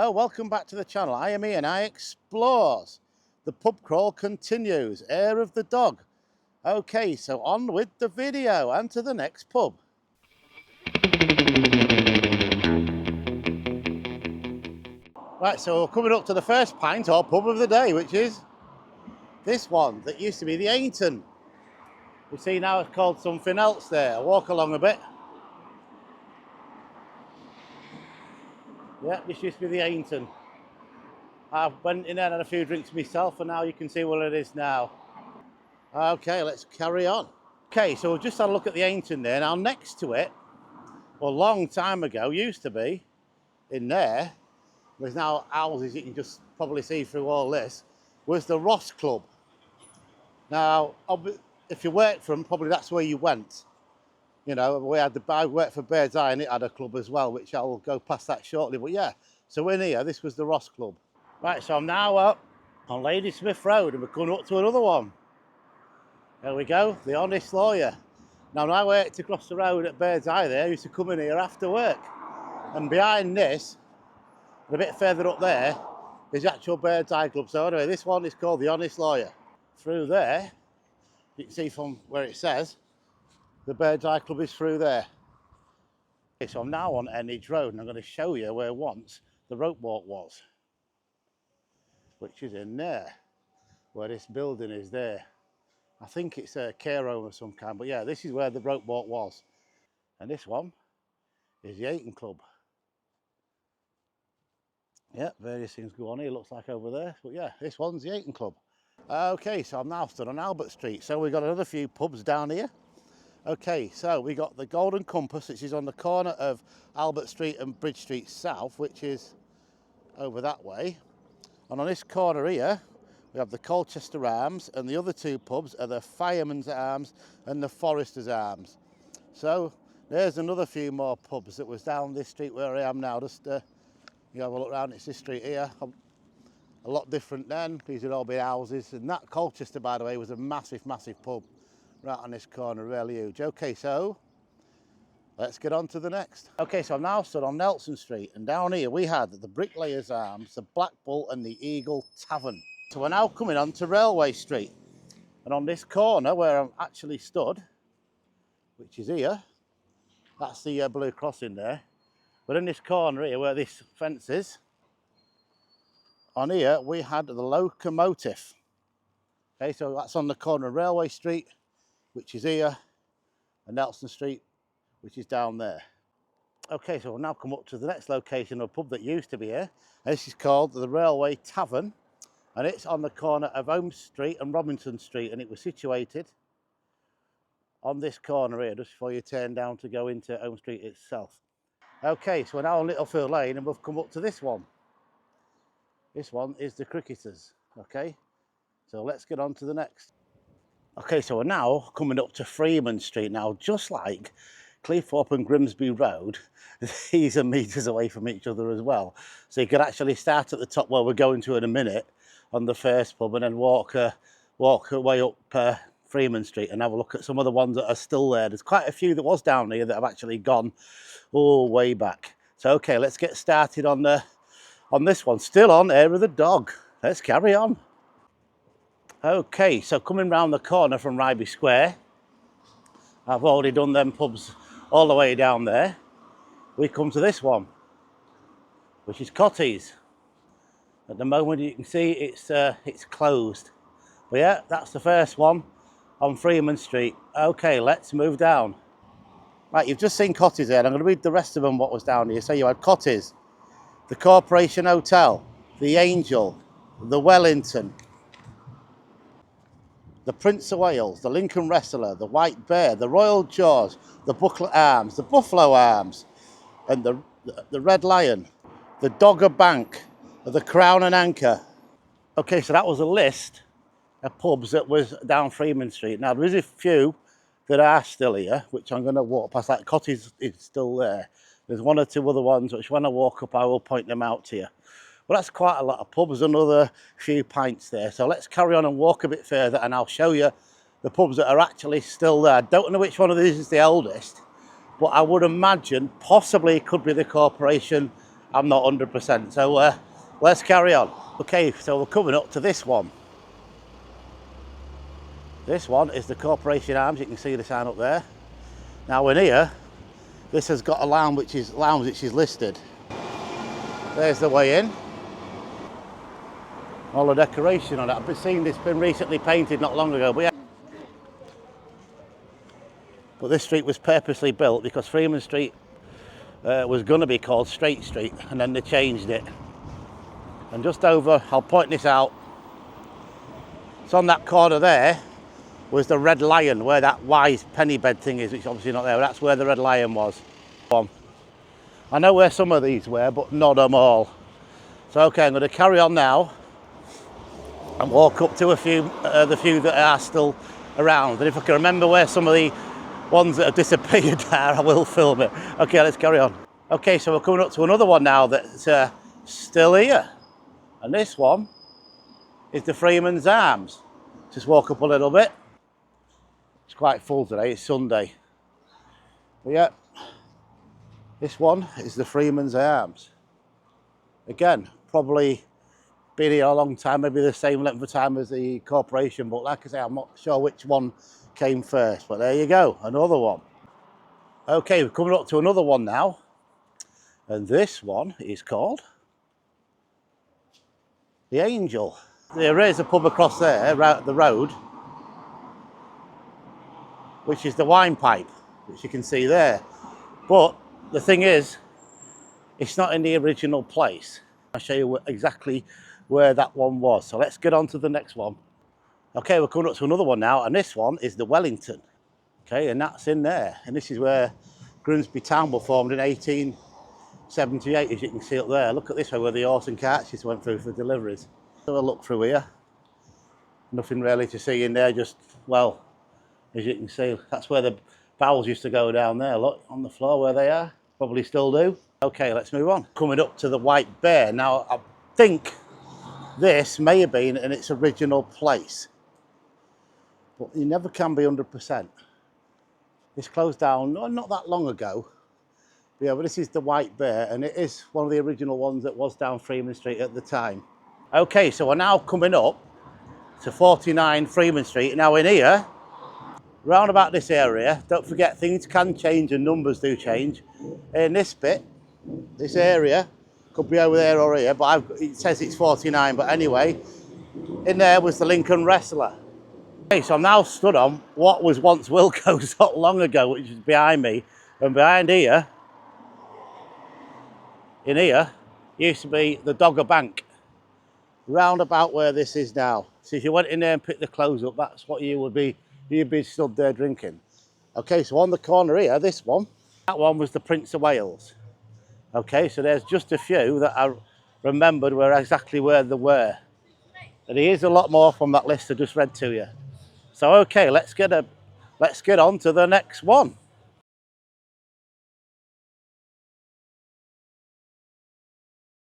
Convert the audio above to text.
Hello, welcome back to the channel. I am Ian, I explores. The pub crawl continues, Air of the Dog. Okay, so on with the video and to the next pub. Right, so we're coming up to the first pint or pub of the day, which is this one that used to be the Ainton. You see now it's called something else there. I'll walk along a bit. Yeah, this used to be the Ainton. I went in there and had a few drinks myself, and now you can see what it is now. Okay, let's carry on. Okay, so we've just had a look at the Ainton there. Now next to it, well, a long time ago, used to be, in there, there's now houses you can just probably see through all this, was the Ross Club. Now, if you worked for them, probably that's where you went. You know, I worked for Bird's Eye and it had a club as well, which I'll go past that shortly. But yeah, so in here, this was the Ross Club. Right, so I'm now up on Ladysmith Road and we're coming up to another one. There we go, the Honest Lawyer. Now, when I worked across the road at Bird's Eye there, I used to come in here after work. And behind this, and a bit further up there, is the actual Bird's Eye Club. So anyway, this one is called the Honest Lawyer. Through there, you can see from where it says, the Bird's Eye Club is through there. Okay, so I'm now on Enidge Road and I'm going to show you where once the rope walk was. Which is in there, where this building is there. I think it's a care home of some kind, but yeah, this is where the rope walk was. And this one is the Ayton Club. Yeah, various things go on here, looks like over there. But yeah, this one's the Ayton Club. Okay, so I'm now stood on Albert Street. So we've got another few pubs down here. Okay, so we got the Golden Compass, which is on the corner of Albert Street and Bridge Street South, which is over that way. And on this corner here, we have the Colchester Arms, and the other two pubs are the Fireman's Arms and the Forester's Arms. So there's another few more pubs that was down this street where I am now. Just you have a look around, it's this street here. A lot different then. These would all be houses. And that Colchester, by the way, was a massive, massive pub right on this corner, really huge. Okay, so let's get on to the next. Okay, so I'm now stood on Nelson Street, and down here we had the Bricklayers Arms, the Black Bull and the Eagle Tavern. So we're now coming on to Railway Street. And on this corner where I'm actually stood, which is here, that's the blue crossing there. But in this corner here where this fence is, on here we had the Locomotive. Okay, so that's on the corner of Railway Street, which is here, and Nelson Street, which is down there. Okay, so we'll now come up to the next location of a pub that used to be here. This is called the Railway Tavern, and it's on the corner of Holmes Street and Robinson Street, and it was situated on this corner here, just before you turn down to go into Holmes Street itself. Okay, so we're now on Littlefield Lane, and we've come up to this one. This one is the Cricketers, okay? So let's get on to the next. Okay, so we're now coming up to Freeman Street. Now, just like Cleethorpes and Grimsby Road, these are metres away from each other as well. So you could actually start at the top where we're going to in a minute on the first pub and then walk way up Freeman Street and have a look at some of the ones that are still there. There's quite a few that was down here that have actually gone all way back. So, okay, let's get started on this one. Still on Air of the Dog. Let's carry on. Okay, so coming round the corner from Ryby Square, I've already done them pubs all the way down there. We come to this one, which is Cotties. At the moment you can see it's closed. But yeah, that's the first one on Freeman Street. Okay, let's move down. Right, you've just seen Cotties there, and I'm going to read the rest of them what was down here. So you had Cotties, the Corporation Hotel, the Angel, the Wellington, the Prince of Wales, the Lincoln Wrestler, the White Bear, the Royal Jaws, the Buckler Arms, the Buffalo Arms, and the Red Lion, the Dogger Bank, the Crown and Anchor. Okay, so that was a list of pubs that was down Freeman Street. Now, there is a few that are still here, which I'm going to walk past. Like Cottage is still there. There's one or two other ones, which when I walk up, I will point them out to you. But that's quite a lot of pubs, another few pints there. So let's carry on and walk a bit further and I'll show you the pubs that are actually still there. I don't know which one of these is the oldest, but I would imagine possibly it could be the Corporation I'm not 100%. So let's carry on. Okay, so we're coming up to this one. This one is the Corporation Arms. You can see the sign up there. Now in here, this has got a lounge which is listed. There's the way in. All the decoration on it. I've been seeing this been recently painted not long ago, but yeah. But this street was purposely built because Freeman Street was going to be called Straight Street, and then they changed it. And just over, I'll point this out, it's on that corner there was the Red Lion, where that Wise penny bed thing is, which is obviously not there. That's where the Red Lion was. I know where some of these were, but not them all. So okay, I'm going to carry on now and walk up to the few that are still around. And if I can remember where some of the ones that have disappeared are, I will film it. Okay, let's carry on. Okay, so we're coming up to another one now that's still here. And this one is the Freeman's Arms. Just walk up a little bit. It's quite full today, it's Sunday. But yeah, this one is the Freeman's Arms. Again, probably been here a long time, maybe the same length of time as the Corporation, but like I say, I'm not sure which one came first, but there you go, another one. Okay, we're coming up to another one now, and this one is called the Angel. There is a pub across there, right the road, which is the Wine Pipe, which you can see there. But the thing is, it's not in the original place. I'll show you exactly where that one was. So let's get on to the next one. Okay, we're coming up to another one now, and this one is the Wellington. Okay, and that's in there. And this is where Grimsby town was formed in 1878, as you can see up there. Look at this way where the horse and carts just went through for deliveries. So a look through here. Nothing really to see in there, just, well, as you can see, that's where the barrels used to go down there. Look, on the floor where they are. Probably still do. Okay, let's move on. Coming up to the White Bear. Now, I think this may have been in its original place, but you never can be 100%. This closed down not that long ago. Yeah, but this is the White Bear, and it is one of the original ones that was down Freeman Street at the time. Okay, so we're now coming up to 49 Freeman Street. Now in here, round about this area, don't forget things can change and numbers do change. In this bit, this area, could be over there or here, but it says it's 49, but anyway, in there was the Lincoln Wrestler. Okay, so I'm now stood on what was once Wilco's not long ago, which is behind me, and behind here, in here, used to be the Dogger Bank, round about where this is now. So if you went in there and picked the clothes up, that's what you'd be stood there drinking. Okay, so on the corner here, this one, that one was the Prince of Wales. Okay, so there's just a few that I remembered were exactly where they were. And there is a lot more from that list I just read to you. So okay, let's get on to the next one.